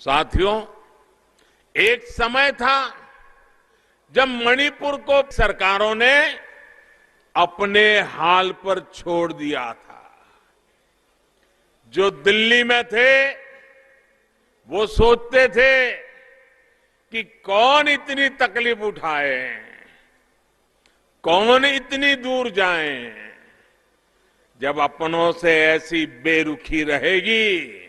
साथियों, एक समय था जब मणिपुर को सरकारों ने अपने हाल पर छोड़ दिया था। जो दिल्ली में थे वो सोचते थे कि कौन इतनी तकलीफ उठाए, कौन इतनी दूर जाए। जब अपनों से ऐसी बेरुखी रहेगी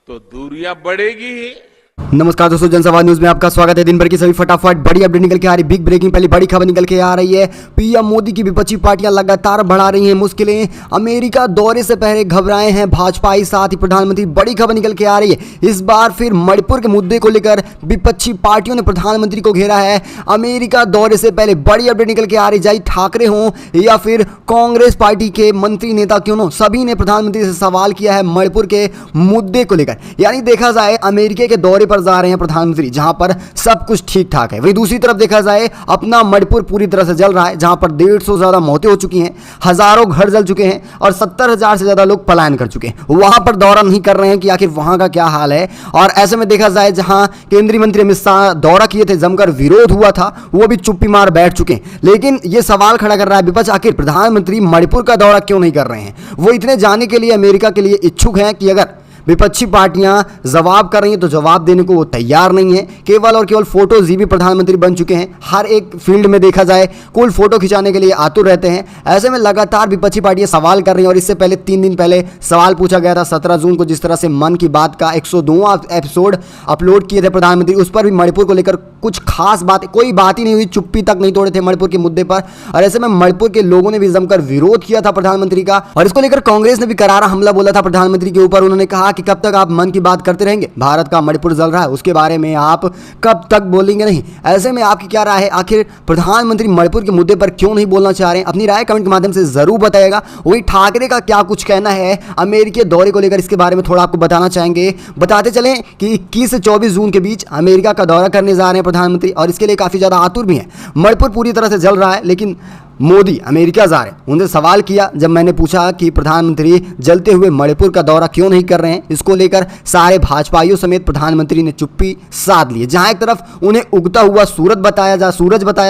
तो दूरियां बढ़ेगी। नमस्कार दोस्तों, जनसंवाद न्यूज में आपका स्वागत है। दिन भर की सभी फटाफट बड़ी अपडेट निकल के आ रही, बिग ब्रेकिंग पहली बड़ी खबर निकल के आ रही है। पीएम मोदी की विपक्षी पार्टियां लगातार बढ़ा रही हैं मुश्किलें। अमेरिका दौरे से पहले घबराए हैं भाजपाई, साथ ही प्रधानमंत्री। बड़ी खबर निकल के आ रही है। इस बार फिर मणिपुर के मुद्दे को लेकर विपक्षी पार्टियों ने प्रधानमंत्री को घेरा है। अमेरिका दौरे से पहले बड़ी अपडेट निकल के आ रही, चाहे ठाकरे हों या फिर कांग्रेस पार्टी के मंत्री नेता क्यों न, सभी ने प्रधानमंत्री से सवाल किया है मणिपुर के मुद्दे को लेकर। यानी देखा जाए अमेरिका के दौरे पर जा रहे हैं प्रधानमंत्री, जहां पर सब कुछ ठीक ठाक है। वहीं दूसरी तरफ देखा जाए अपना मणिपुर पूरी तरह से जल रहा है, जहां पर 150 से ज्यादा मौतें हो चुकी हैं, हजारों घर जल चुके हैं और 70,000 से ज्यादा लोग पलायन कर चुके हैं। वहां पर दौरा नहीं कर रहे हैं कि आखिर वहां का क्या हाल है। और ऐसे में देखा जाए जहां केंद्रीय मंत्री अमित शाह दौरा किए थे, जमकर विरोध हुआ था, वो भी चुप्पी मार बैठ चुके हैं। लेकिन यह सवाल खड़ा कर रहा है विपक्ष, आखिर प्रधानमंत्री मणिपुर का दौरा क्यों नहीं कर रहे हैं। वो इतने जाने के लिए अमेरिका के लिए इच्छुक हैं कि अगर विपक्षी पार्टियां जवाब कर रही हैं तो जवाब देने को वो तैयार नहीं है। केवल और केवल फोटो जीबी प्रधानमंत्री बन चुके हैं। हर एक फील्ड में देखा जाए कुल फोटो खिंचाने के लिए आतुर रहते हैं। ऐसे में लगातार विपक्षी पार्टियां सवाल कर रही हैं और इससे पहले 3 दिन पहले सवाल पूछा गया था 17 जून को, जिस तरह से मन की बात का 102वां एपिसोड अपलोड किए थे प्रधानमंत्री। उस पर भी मणिपुर को लेकर कुछ खास बात, कोई बात ही नहीं हुई, चुप्पी तक नहीं तोड़े थे मणिपुर के मुद्दे पर। और ऐसे में मणिपुर के लोगों ने भी जमकर विरोध किया था प्रधानमंत्री का, और इसको लेकर कांग्रेस ने भी करारा हमला बोला था प्रधानमंत्री के ऊपर। उन्होंने कहा कि कब तक आप मन की बात करते रहेंगे, भारत का मणिपुर जल रहा है उसके बारे में आप कब तक बोलेंगे नहीं। ऐसे में आपकी क्या राय है, आखिर प्रधानमंत्री मणिपुर के मुद्दे पर क्यों नहीं बोलना चाह रहे हैं? अपनी राय कमेंट के माध्यम से जरूर बताइएगा। वही ठाकरे का क्या कुछ कहना है अमेरिकी दौरे को लेकर, इसके बारे में थोड़ा आपको बताना चाहेंगे। बताते चलें कि 21 से 24 जून के बीच अमेरिका का दौरा करने जा रहे हैं प्रधानमंत्री, और इसके लिए काफी ज्यादा आतुर भी है। मणिपुर पूरी तरह से जल रहा है, लेकिन मोदी अमेरिका जा रहे हैं। उनसे सवाल किया, जब मैंने पूछा कि प्रधानमंत्री जलते हुए मणिपुर का दौरा क्यों नहीं कर रहे हैं, इसको लेकर सारे भाजपाइयों समेत प्रधानमंत्री ने चुप्पी साध ली। जहां एक तरफ उन्हें उगता हुआ सूरज बताया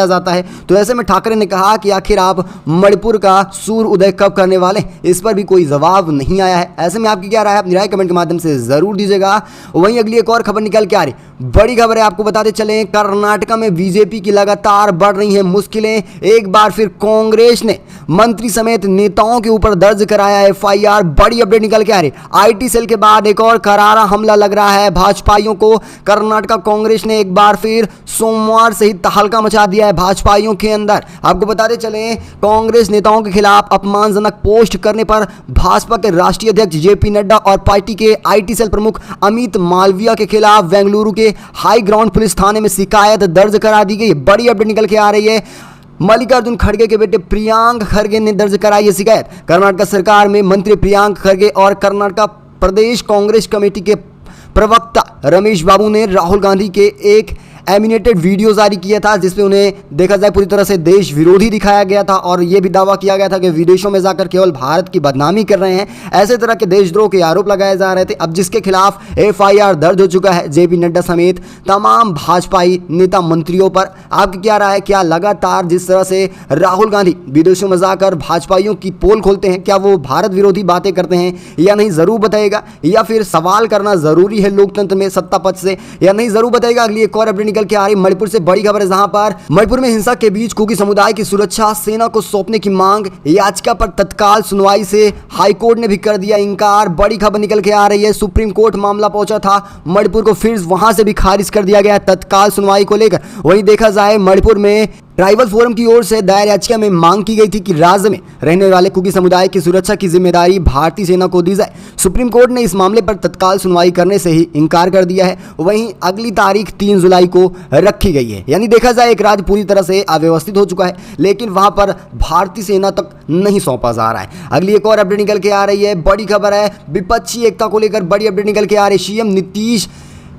जाता है, तो ऐसे में ठाकरे ने कहा कि आखिर आप मणिपुर का सूर्य उदय कब करने वाले, इस पर भी कोई जवाब नहीं आया है। ऐसे में आपकी क्या राय है, अपनी राय कमेंट के माध्यम से जरूर दीजिएगा। वहीं अगली एक और खबर निकल के आ रही, बड़ी खबर है, आपको बताते चलें कर्नाटका में बीजेपी की लगातार बढ़ रही है मुश्किलें। एक बार फिर कांग्रेस ने मंत्री समेत नेताओं के ऊपर दर्ज कराया एफआईआर। बड़ी अपडेट निकल के आ रही, आईटी सेल के बाद एक और करारा हमला लग रहा है भाजपाइयों को। कर्नाटका कांग्रेस ने एक बार फिर सोमवार से ही तहलका मचा दिया है भाजपाइयों के अंदर। आपको बताते चलें कांग्रेस नेताओं के खिलाफ अपमानजनक पोस्ट करने पर भाजपा के राष्ट्रीय अध्यक्ष जेपी नड्डा और पार्टी के आईटी सेल प्रमुख अमित मालविया के खिलाफ बेंगलुरु के हाई ग्राउंड पुलिस थाने में शिकायत दर्ज करा दी गई। बड़ी अपडेट निकल के आ रही है, मल्लिकार्जुन खड़गे के बेटे प्रियांक खड़गे ने दर्ज कराई शिकायत। कर्नाटक सरकार में मंत्री प्रियांक खड़गे और कर्नाटक प्रदेश कांग्रेस कमेटी के प्रवक्ता रमेश बाबू ने राहुल गांधी के एक एनिमेटेड वीडियो जारी किया था, जिसमें उन्हें देखा जाए पूरी तरह से देश विरोधी दिखाया गया था, और यह भी दावा किया गया था कि विदेशों में जाकर केवल भारत की बदनामी कर रहे हैं। ऐसे तरह के देशद्रोह के आरोप लगाए जा रहे थे। अब जिसके खिलाफ एफआईआर दर्ज हो चुका है जेपी नड्डा समेत तमाम भाजपाई नेता मंत्रियों पर। आपकी क्या राय है, क्या लगातार जिस तरह से राहुल गांधी विदेशों में जाकर भाजपाइयों की पोल खोलते हैं, क्या वो भारत विरोधी बातें करते हैं या नहीं, जरूर बताइएगा। या फिर सवाल करना जरूरी है लोकतंत्र में सत्ता पक्ष से या नहीं, जरूर बताइएगा। अगली एक और अपडेट निकल के आ रही मणिपुर से बड़ी खबर है, जहां पर मणिपुर में हिंसा के बीच कुकी समुदाय की सुरक्षा सेना को सौंपने की मांग, याचिका पर तत्काल सुनवाई से हाईकोर्ट ने भी कर दिया इंकार। बड़ी खबर निकल के आ रही है, सुप्रीम कोर्ट मामला पहुंचा था मणिपुर को, फिर वहां से भी खारिज कर दिया गया तत्काल सुनवाई को लेकर। वहीं देखा जाए मणिपुर में ट्राइबल फोरम की ओर से दायर याचिका में मांग की गई थी कि राज्य में रहने वाले कुकी समुदाय की सुरक्षा की जिम्मेदारी भारतीय सेना को दी जाए। सुप्रीम कोर्ट ने इस मामले पर तत्काल सुनवाई करने से ही इंकार कर दिया है। वहीं अगली तारीख 3 जुलाई को रखी गई है। यानी देखा जाए एक राज्य पूरी तरह से अव्यवस्थित हो चुका है, लेकिन वहां पर भारतीय सेना तक नहीं सौंपा जा रहा है। अगली एक और अपडेट निकल के आ रही है, बड़ी खबर है, विपक्षी एकता को लेकर बड़ी अपडेट निकल के आ रही है। सीएम नीतीश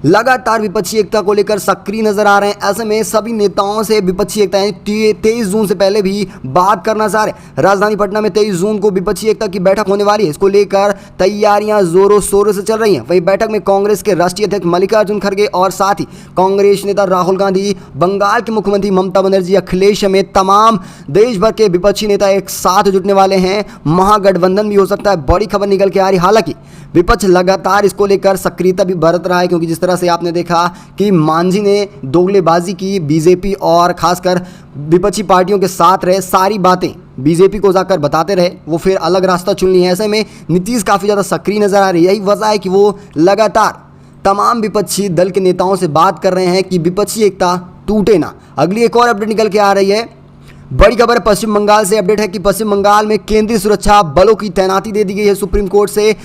लगातार विपक्षी एकता को लेकर सक्रिय नजर आ रहे हैं। ऐसे में सभी नेताओं से विपक्षी एकता 23 जून से पहले भी बात करना चाह रहे। राजधानी पटना में 23 जून को विपक्षी एकता की बैठक होने वाली है। इसको लेकर तैयारियां जोरों शोरों से चल रही हैं। वहीं बैठक में कांग्रेस के राष्ट्रीय अध्यक्ष मल्लिकार्जुन खड़गे और साथ ही कांग्रेस नेता राहुल गांधी, बंगाल के मुख्यमंत्री ममता बनर्जी, अखिलेश समेत तमाम देश भर के विपक्षी नेता एक साथ जुटने वाले हैं। महागठबंधन भी हो सकता है, बड़ी खबर निकल के आ रही। हालांकि विपक्ष लगातार इसको लेकर सक्रियता भी बरत रहा है, क्योंकि जिस तरह से आपने देखा कि मांझी ने दोगलेबाजी की, बीजेपी और खासकर विपक्षी पार्टियों के साथ रहे, सारी बातें बीजेपी को जाकर बताते रहे, वो फिर अलग रास्ता चुन लिया। ऐसे में नीतीश काफ़ी ज़्यादा सक्रिय नजर आ रही है। यही वजह है कि वो लगातार तमाम विपक्षी दल के नेताओं से बात कर रहे हैं कि विपक्षी एकता टूटे ना। अगली एक और अपडेट निकल के आ रही है। बड़ी खबर पश्चिम बंगाल से अपडेट है कि पश्चिम बंगाल में केंद्रीय सुरक्षा बलों की तैनाती दे दी गई है। सुप्रीम कोर्ट से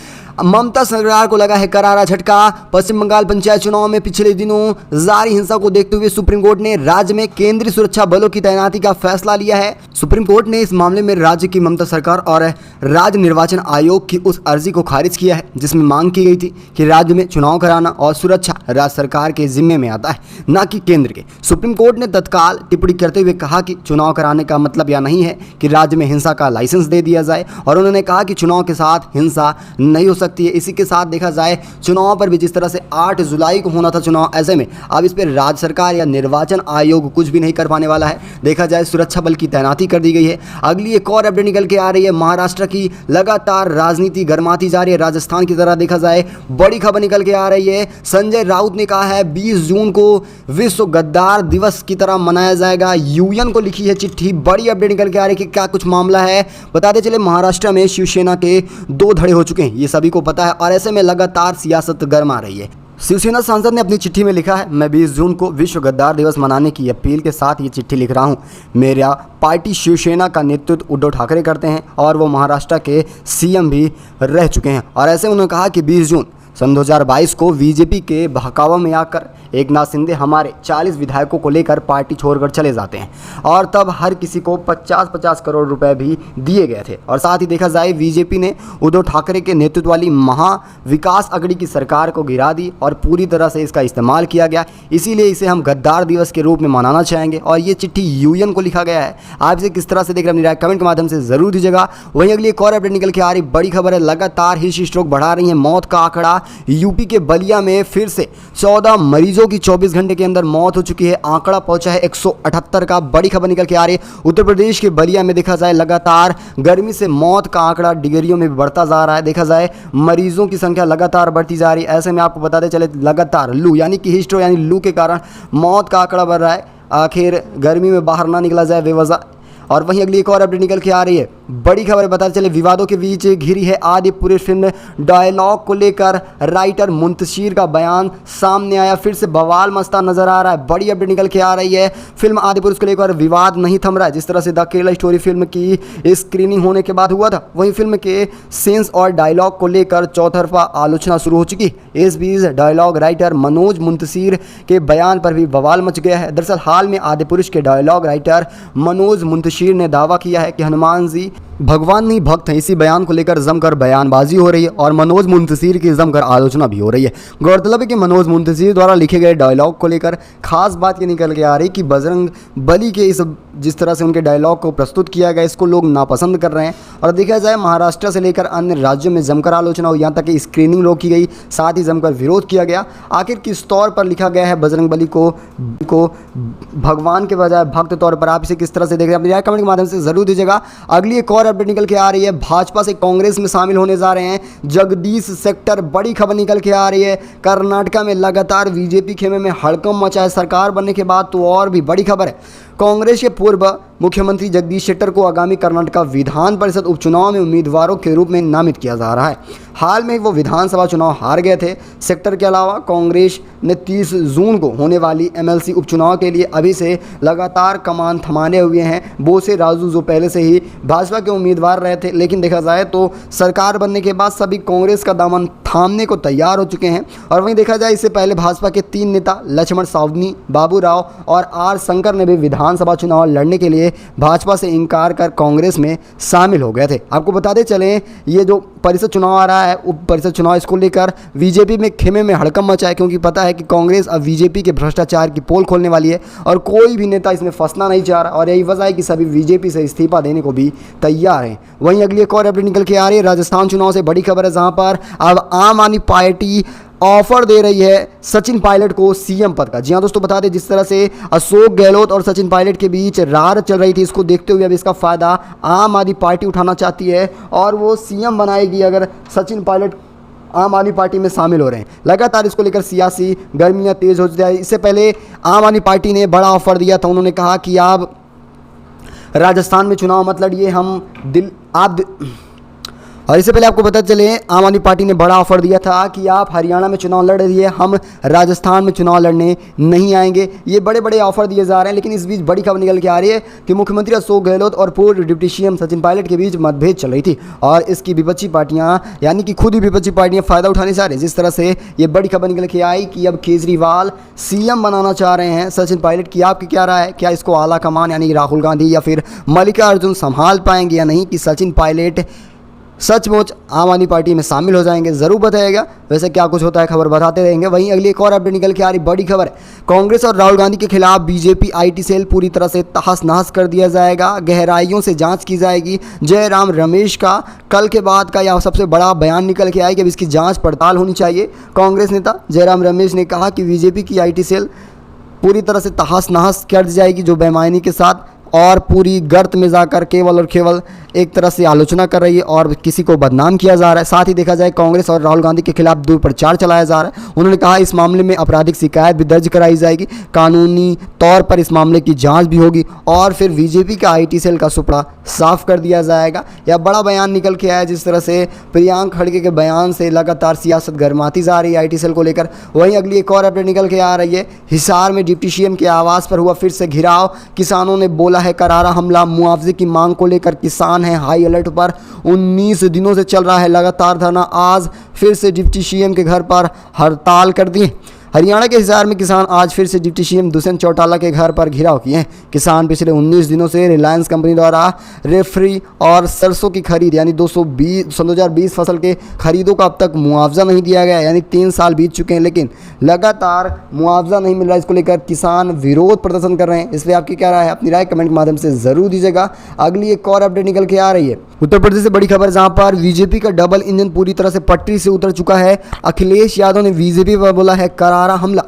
ममता सरकार को लगा है करारा झटका। पश्चिम बंगाल पंचायत चुनाव में पिछले दिनों जारी हिंसा को देखते हुए सुप्रीम कोर्ट ने राज्य में केंद्रीय सुरक्षा बलों की तैनाती का फैसला लिया है। सुप्रीम कोर्ट ने इस मामले में राज्य की ममता सरकार और राज्य निर्वाचन आयोग की उस अर्जी को खारिज किया है, जिसमें मांग की गई थी कि राज्य में चुनाव कराना और सुरक्षा राज्य सरकार के जिम्मे में आता है, न कि केंद्र के। सुप्रीम कोर्ट ने तत्काल टिप्पणी करते हुए कहा कि चुनाव कराने का मतलब यह नहीं है कि राज्य में हिंसा का लाइसेंस दे दिया जाए, और उन्होंने कहा कि चुनाव के साथ हिंसा नहीं हो सकती है। इसी के साथ देखा जाए चुनाव पर भी जिस तरह से 8 जुलाई को होना था चुनाव, ऐसे में अब इस पर राज्य सरकार या निर्वाचन आयोग कुछ भी नहीं कर पाने वाला है। देखा जाए सुरक्षा बल की तैनाती कर दी गई है। अगली एक और अपडेट निकल के आ रही है। महाराष्ट्र की लगातार राजनीति गर्माती जा रही है। राजस्थान की तरह देखा जाए बड़ी खबर निकल के आ रही है। संजय राउत ने कहा है 20 जून को विश्व गद्दार दिवस की तरह मनाया जाएगा। यूएन को लिखी है चिट्ठी। बड़ी अपडेट निकल के आ रही है कि क्या कुछ मामला है, बताते चले। महाराष्ट्र में शिवसेना के 2 धड़े हो चुके हैं, ये सभी को पता है, और ऐसे में लगातार सियासत गर्मा रही है। शिवसेना सांसद ने अपनी चिट्ठी में लिखा है, मैं 20 जून को विश्व गद्दार दिवस मनाने की अपील के साथ ये चिट्ठी लिख रहा हूँ। मेरा पार्टी शिवसेना का नेतृत्व उद्धव ठाकरे करते हैं और वो महाराष्ट्र के सीएम भी रह चुके हैं। और ऐसे उन्होंने कहा कि 20 जून सन 2022 को बीजेपी के बहकावा में आकर एकनाथ शिंदे हमारे 40 विधायकों को लेकर पार्टी छोड़कर चले जाते हैं, और तब हर किसी को 50-50 करोड़ रुपए भी दिए गए थे। और साथ ही देखा जाए बीजेपी ने उद्धव ठाकरे के नेतृत्व वाली महा विकास अघड़ी की सरकार को गिरा दी और पूरी तरह से इसका इस्तेमाल किया गया। इसीलिए इसे हम गद्दार दिवस के रूप में मनाना चाहेंगे, और ये चिट्ठी यूएन को लिखा गया है। आप इसे किस तरह से देख रहे हैं अपनी राय कमेंट के माध्यम से जरूर दीजिएगा। वहीं अगली एक और अपडेट निकल के आ रही बड़ी खबर है। लगातार हिट स्ट्रोक बढ़ा रही है। मौत का आंकड़ा यूपी के बलिया में फिर से 14 मरीजों की 24 घंटे के अंदर मौत हो चुकी है। आंकड़ा पहुंचा है 178 का। बड़ी खबर निकल के आ रही है। उत्तर प्रदेश के बलिया में देखा जाए लगातार गर्मी से मौत का आंकड़ा डिग्रियों में बढ़ता जा रहा है। देखा जाए मरीजों की संख्या लगातार बढ़ती जा रही है। ऐसे में आपको बताते चले लगातार लू यानी कि हिट स्ट्रोक यानी लू के कारण मौत का आंकड़ा बढ़ रहा है। आखिर गर्मी में बाहर ना निकला जाए बेवजह। और वहीं अगली एक और अपडेट निकल के आ रही है। बड़ी खबर बताते चले विवादों के बीच घिरी है आदि पूरी फिल्म। डायलॉग को लेकर राइटर मुंतशिर का बयान सामने आया। फिर से बवाल मचता नजर आ रहा है। बड़ी अपडेट निकल के आ रही है। फिल्म आदि पुरुष को लेकर विवाद नहीं थम रहा है। जिस तरह से द केरला स्टोरी फिल्म की स्क्रीनिंग होने के बाद हुआ था, वहीं फिल्म के सीन्स और डायलॉग को लेकर चौतरफा आलोचना शुरू हो चुकी। इस बीच डायलॉग राइटर मनोज मुंतशिर के बयान पर भी बवाल मच गया है। दरअसल हाल में आदि पुरुष के डायलॉग राइटर मनोज मुंतशिर ने दावा किया है कि हनुमान जी भगवान नहीं भक्त हैं। इसी बयान को लेकर जमकर बयानबाजी हो रही है और मनोज मुंतशिर की जमकर आलोचना भी हो रही है। गौरतलब है कि मनोज मुंतशिर द्वारा लिखे गए डायलॉग को लेकर खास बात ये निकल के आ रही कि बजरंग बली के इस जिस तरह से उनके डायलॉग को प्रस्तुत किया गया, इसको लोग नापसंद कर रहे हैं। और देखा जाए महाराष्ट्र से लेकर अन्य राज्यों में जमकर आलोचना हुई, यहाँ तक कि स्क्रीनिंग रोकी गई, साथ ही जमकर विरोध किया गया। आखिर किस तौर पर लिखा गया है बजरंग बली को भगवान के बजाय भक्त तौर पर, आप इसे किस तरह से देख रहे हैं अपनी राय कमेंट के माध्यम से जरूर दीजिएगा। अगली एक और अपडेट निकल के आ रही है। भाजपा से कांग्रेस में शामिल होने जा रहे हैं जगदीश शेट्टर। बड़ी खबर निकल के आ रही है। कर्नाटका में लगातार बीजेपी खेमे में हड़कंप मचा है सरकार बनने के बाद। तो और भी बड़ी खबर है, कांग्रेस के पूर्व मुख्यमंत्री जगदीश शेट्टर को आगामी कर्नाटका विधान परिषद उपचुनाव में उम्मीदवारों के रूप में नामित किया जा रहा है। हाल में वो विधानसभा चुनाव हार गए थे। शेट्टर के अलावा कांग्रेस ने 30 जून को होने वाली एमएलसी उपचुनाव के लिए अभी से लगातार कमान थमाने हुए हैं। बोसे राजू जो पहले से ही भाजपा के उम्मीदवार रहे थे, लेकिन देखा जाए तो सरकार बनने के बाद सभी कांग्रेस का दामन थामने को तैयार हो चुके हैं। और वहीं देखा जाए इससे पहले भाजपा के 3 नेता लक्ष्मण सावनी, बाबू राव और आर शंकर ने भी विधानसभा चुनाव लड़ने के लिए भाजपा से इनकार कर कांग्रेस में शामिल हो गए थे। आपको बताते चलें ये जो परिषद चुनाव आ रहा है, उप परिषद चुनाव, इसको लेकर बीजेपी में खेमे में हड़कंप मचा है, क्योंकि पता है कि कांग्रेस अब बीजेपी के भ्रष्टाचार की पोल खोलने वाली है और कोई भी नेता इसमें फंसना नहीं चाह रहा, और यही वजह है कि सभी बीजेपी से इस्तीफा देने को भी तैयार हैं। वहीं अगली एक और अपडेट निकल के आ रही है राजस्थान चुनाव से, बड़ी खबर है, जहां पर अब आम आदमी पार्टी ऑफर दे रही है सचिन पायलट को सीएम पद का। जी हाँ दोस्तों, बता दें जिस तरह से अशोक गहलोत और सचिन पायलट के बीच रार चल रही थी, इसको देखते हुए अब इसका फायदा आम आदमी पार्टी उठाना चाहती है और वो सीएम बनाएगी अगर सचिन पायलट आम आदमी पार्टी में शामिल हो रहे हैं। लगातार इसको लेकर सियासी गर्मियां तेज हो जाए। इससे पहले आम आदमी पार्टी ने बड़ा ऑफर दिया था, उन्होंने कहा कि आप राजस्थान में चुनाव मत लड़िए, और इससे पहले आपको पता चले आम आदमी पार्टी ने बड़ा ऑफर दिया था कि आप हरियाणा में चुनाव लड़ रही है, हम राजस्थान में चुनाव लड़ने नहीं आएंगे। ये बड़े बड़े ऑफर दिए जा रहे हैं, लेकिन इस बीच बड़ी खबर निकल के आ रही है कि मुख्यमंत्री अशोक गहलोत और पूर्व डिप्टी सीएम सचिन पायलट के बीच मतभेद चल रही थी और इसकी विपक्षी पार्टियां यानी कि खुद ही विपक्षी पार्टियां फायदा उठाने चाह रही हैं। जिस तरह से ये बड़ी खबर निकल के आई कि अब केजरीवाल सीएम बनाना चाह रहे हैं सचिन पायलट की, आपकी क्या राय है? क्या इसको आला कमान यानी राहुल गांधी या फिर मल्लिकार्जुन संभाल पाएंगे या नहीं, कि सचिन पायलट सचमुच आम आदमी पार्टी में शामिल हो जाएंगे? जरूर बताएगा। वैसे क्या कुछ होता है खबर बताते रहेंगे। वहीं अगली एक और अपडेट निकल के आ रही बड़ी खबर है, कांग्रेस और राहुल गांधी के खिलाफ बीजेपी आईटी सेल पूरी तरह से तहस नहस कर दिया जाएगा, गहराइयों से जांच की जाएगी। जयराम रमेश का कल के बाद का यह सबसे बड़ा बयान निकल के आया कि अब इसकी जाँच पड़ताल होनी चाहिए। कांग्रेस नेता जयराम रमेश ने कहा कि बीजेपी की आईटी सेल पूरी तरह से तहस नहस कर दी जाएगी, जो बेईमानी के साथ और पूरी गर्त में जाकर केवल और केवल एक तरह से आलोचना कर रही है और किसी को बदनाम किया जा रहा है। साथ ही देखा जाए कांग्रेस और राहुल गांधी के खिलाफ दुष्प्रचार चलाया जा रहा है। उन्होंने कहा इस मामले में आपराधिक शिकायत भी दर्ज कराई जाएगी, कानूनी तौर पर इस मामले की जांच भी होगी और फिर बीजेपी का आईटी सेल का सुपड़ा साफ कर दिया जाएगा। यह बड़ा बयान निकल के आया। जिस तरह से प्रियांक खड़गे के बयान से लगातार सियासत गर्माती जा रही है आईटी सेल को लेकर। वहीं अगली एक और अपडेट निकल के आ रही है, हिसार में डिप्टी सीएम के आवास पर हुआ फिर से घिराव, किसानों ने बोला है करारा हमला, मुआवजे की मांग को लेकर किसान हैं हाई अलर्ट पर। 19 दिनों से चल रहा है लगातार धरना, आज फिर से डिप्टी सीएम के घर पर हड़ताल कर दी। हरियाणा के हिसार में किसान आज फिर से डिप्टी सीएम दुष्यंत चौटाला के घर पर घिराव किए हैं। किसान पिछले 19 दिनों से रिलायंस कंपनी द्वारा रेफरी और सरसों की खरीद यानी 2020 फसल के खरीदों का अब तक मुआवजा नहीं दिया गया, यानी 3 साल बीत चुके हैं लेकिन लगातार मुआवजा नहीं मिल रहा है। इसको लेकर किसान विरोध प्रदर्शन कर रहे हैं। इस पर आपकी क्या राय है? अपनी राय कमेंट के माध्यम से जरूर दीजिएगा। अगली एक और अपडेट निकल के आ रही है उत्तर प्रदेश से बड़ी खबर, जहां पर बीजेपी का डबल इंजन पूरी तरह से पटरी से उतर चुका है। अखिलेश यादव ने बीजेपी पर बोला है करारा हमला।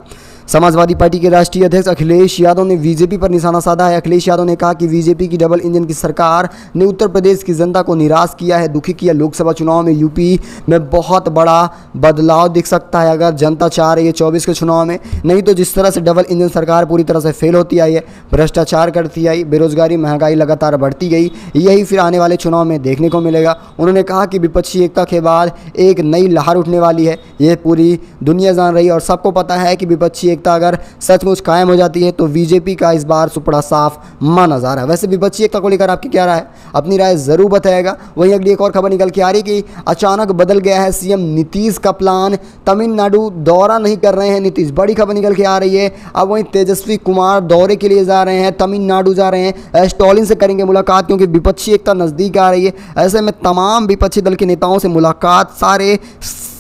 समाजवादी पार्टी के राष्ट्रीय अध्यक्ष अखिलेश यादव ने बीजेपी पर निशाना साधा है। अखिलेश यादव ने कहा कि बीजेपी की डबल इंजन की सरकार ने उत्तर प्रदेश की जनता को निराश किया है, दुखी किया। लोकसभा चुनाव में यूपी में बहुत बड़ा बदलाव दिख सकता है अगर जनता चाह रही है 24 के चुनाव में, नहीं तो जिस तरह से डबल इंजन सरकार पूरी तरह से फेल होती आई है, भ्रष्टाचार करती आई, बेरोजगारी महंगाई लगातार बढ़ती गई, यही फिर आने वाले चुनाव में देखने को मिलेगा। उन्होंने कहा कि विपक्षी एकता के बाद एक नई लहर उठने वाली है, ये पूरी दुनिया जान रही है और सबको पता है कि विपक्षी एकता अगर सचमुच कायम हो जाती है तो बीजेपी का इस बार सुपड़ा साफ माना जा रहा है। वैसे विपक्षी एकता को लेकर आपकी क्या राय है? अपनी राय जरूर बताएगा। वहीं अगली एक और खबर निकल के आ रही कि अचानक बदल गया है सीएम नीतीश का प्लान, तमिलनाडु दौरा नहीं कर रहे हैं नीतीश, बड़ी खबर निकल के आ रही है। अब वहीं तेजस्वी कुमार दौरे के लिए जा रहे हैं, तमिलनाडु जा रहे हैं, स्टॉलिन से करेंगे मुलाकात क्योंकि विपक्षी एकता नजदीक आ रही है। ऐसे में तमाम विपक्षी दल के नेताओं से मुलाकात, सारे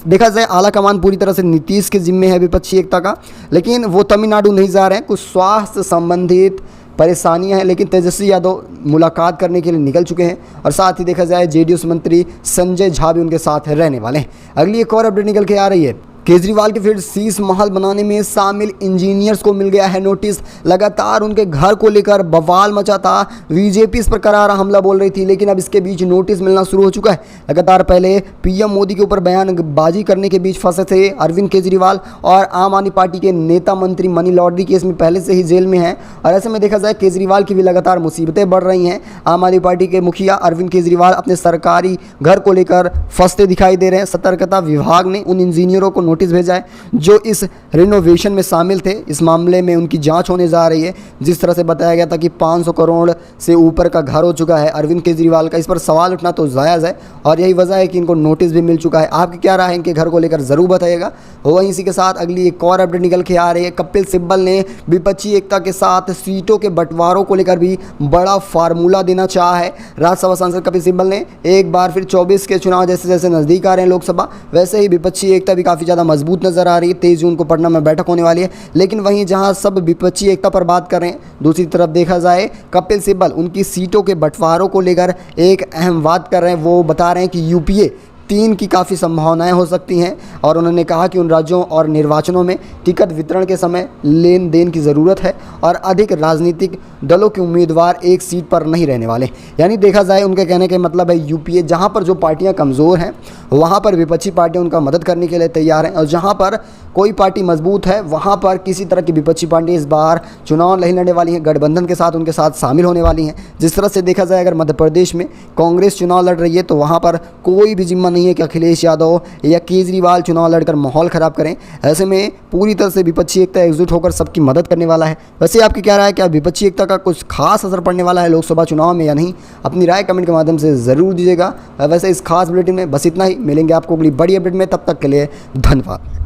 देखा जाए आला कमान पूरी तरह से नीतीश के जिम्मे है विपक्षी एकता का, लेकिन वो तमिलनाडु नहीं जा रहे हैं, कुछ स्वास्थ्य संबंधित परेशानियां हैं। लेकिन तेजस्वी यादव मुलाकात करने के लिए निकल चुके हैं और साथ ही देखा जाए जेडीयू मंत्री संजय झा भी उनके साथ रहने वाले हैं। अगली एक और अपडेट निकल के आ रही है, केजरीवाल के फिर शीश महल बनाने में शामिल इंजीनियर्स को मिल गया है नोटिस। लगातार उनके घर को लेकर बवाल मचा था, बीजेपी इस पर करारा हमला बोल रही थी, लेकिन अब इसके बीच नोटिस मिलना शुरू हो चुका है। लगातार पहले पीएम मोदी के ऊपर बयानबाजी करने के बीच फंसे थे अरविंद केजरीवाल और आम आदमी पार्टी के नेता मंत्री मनी लॉन्ड्री केस में पहले से ही जेल में हैं और ऐसे में देखा जाए केजरीवाल की भी लगातार मुसीबतें बढ़ रही हैं। आम आदमी पार्टी के मुखिया अरविंद केजरीवाल अपने सरकारी घर को लेकर फंसते दिखाई दे रहे हैं। सतर्कता विभाग ने उन इंजीनियरों को नोटिस भेजा है जो इस रिनोवेशन में शामिल थे। इस मामले में उनकी जांच होने जा रही है। जिस तरह से बताया गया था कि 500 करोड़ से ऊपर का घर हो चुका है अरविंद केजरीवाल का, इस पर सवाल उठना तो जायज़ है और यही वजह है कि इनको नोटिस भी मिल चुका है। आपकी क्या राय है इनके घर को लेकर ज़रूर बताइएगा। वहीं इसी के साथ अगली एक और अपडेट निकल के आ रही है। कपिल सिब्बल ने विपक्षी एकता के साथ सीटों के बंटवारों को लेकर भी बड़ा फार्मूला देना चाहा है। राज्यसभा सांसद कपिल सिब्बल ने एक बार फिर 24 के चुनाव जैसे जैसे नज़दीक आ रहे हैं लोकसभा, वैसे ही विपक्षी एकता भी काफ़ी ज़्यादा मजबूत नजर आ रही है। 23 जून को पटना में बैठक होने वाली है। लेकिन वहीं जहां सब विपक्षी एकता पर बात कर रहे हैं, दूसरी तरफ देखा जाए कपिल सिब्बल उनकी सीटों के बंटवारों को लेकर एक अहम बात कर रहे हैं। वो बता रहे हैं कि यूपीए 3 की काफ़ी संभावनाएं हो सकती हैं और उन्होंने कहा कि उन राज्यों और निर्वाचनों में टिकट वितरण के समय लेन देन की ज़रूरत है और अधिक राजनीतिक दलों के उम्मीदवार एक सीट पर नहीं रहने वाले। यानी देखा जाए उनके कहने का मतलब है यूपीए जहां पर जो पार्टियां कमज़ोर हैं वहां पर विपक्षी पार्टियां उनका मदद करने के लिए तैयार हैं और जहां पर कोई पार्टी मजबूत है वहां पर किसी तरह की विपक्षी पार्टी इस बार चुनाव नहीं लड़ने वाली हैं, गठबंधन के साथ उनके साथ शामिल होने वाली हैं। जिस तरह से देखा जाए अगर मध्य प्रदेश में कांग्रेस चुनाव लड़ रही है तो वहाँ पर कोई भी जिम्मा नहीं है कि अखिलेश यादव या केजरीवाल चुनाव लड़कर माहौल ख़राब करें। ऐसे में पूरी तरह से विपक्षी एकता एकजुट होकर सबकी मदद करने वाला है। वैसे आपकी क्या राय है, क्या विपक्षी एकता का कुछ खास असर पड़ने वाला है लोकसभा चुनाव में या नहीं? अपनी राय कमेंट के माध्यम से ज़रूर दीजिएगा। वैसे इस खास बुलेटिन में बस इतना ही। मिलेंगे आपको अगली बड़ी अपडेट में, तब तक के लिए धन्यवाद।